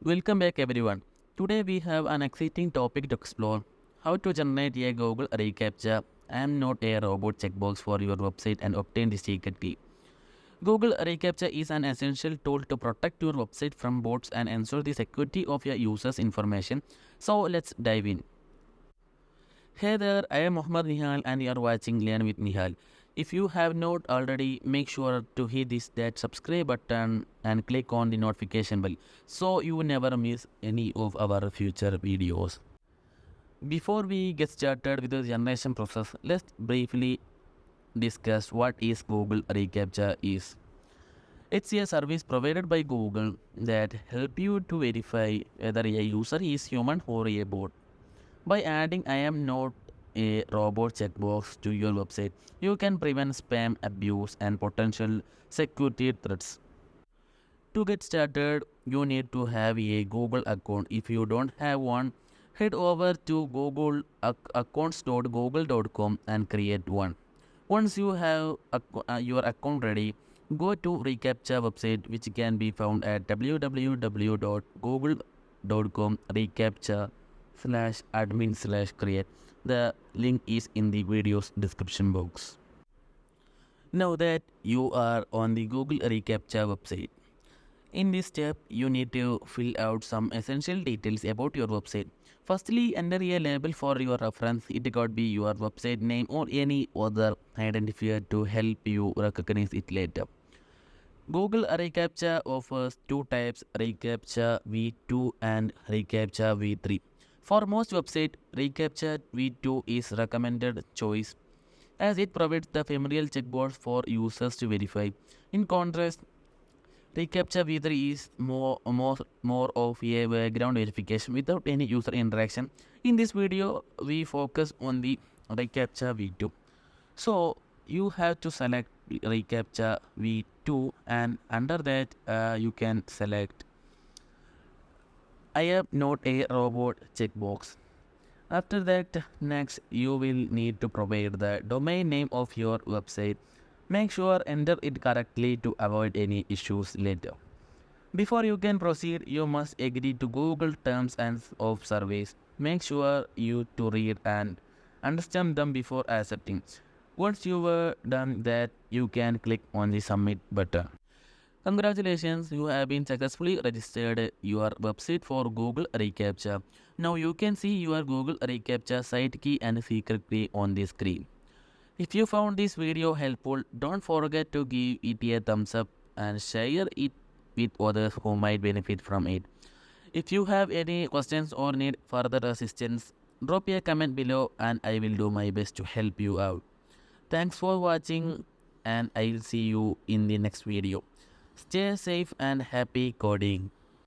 Welcome back everyone. Today we have an exciting topic to explore. How to generate a Google reCAPTCHA. I am not a robot checkbox for your website and obtain the secret key. Google reCAPTCHA is an essential tool to protect your website from bots and ensure the security of your users' information. So let's dive in. Hey there, I am Mohammad Nihal and you are watching Learn with Nihal. If you have not already, make sure to hit that subscribe button and click on the notification bell so you never miss any of our future videos. Before we get started with the generation process, let's briefly discuss what is Google reCAPTCHA is. It's a service provided by Google that help you to verify whether a user is human or a bot. By adding I am not a robot checkbox to your website, you can prevent spam, abuse, and potential security threats. To get started, you need to have a Google account. If you don't have one, head over to Google accounts.google.com and create one. Once you have your account ready, go to reCAPTCHA website, which can be found at www.google.com reCAPTCHA/admin/create. The link is in the video's description box. Now that you are on the Google reCAPTCHA website, in this step, you need to fill out some essential details about your website. Firstly, enter a label for your reference. It could be your website name or any other identifier to help you recognize it later. Google reCAPTCHA offers two types, reCAPTCHA v2 and reCAPTCHA v3. For most websites, reCAPTCHA v2 is recommended choice as it provides the familiar checkbox for users to verify. In contrast, reCAPTCHA v3 is more of a background verification without any user interaction. In this video, we focus on the reCAPTCHA v2. So you have to select reCAPTCHA v2 and under that you can select I am not a robot checkbox. After that, next you will need to provide the domain name of your website. Make sure enter it correctly to avoid any issues later. Before you can proceed, you must agree to Google terms and of service. Make sure you to read and understand them before accepting. Once you were done that, you can click on the submit button. Congratulations, you have been successfully registered your website for Google reCAPTCHA. Now you can see your Google reCAPTCHA site key and secret key on the screen. If you found this video helpful, don't forget to give it a thumbs up and share it with others who might benefit from it. If you have any questions or need further assistance, drop a comment below and I will do my best to help you out. Thanks for watching and I'll see you in the next video. Stay safe and happy coding.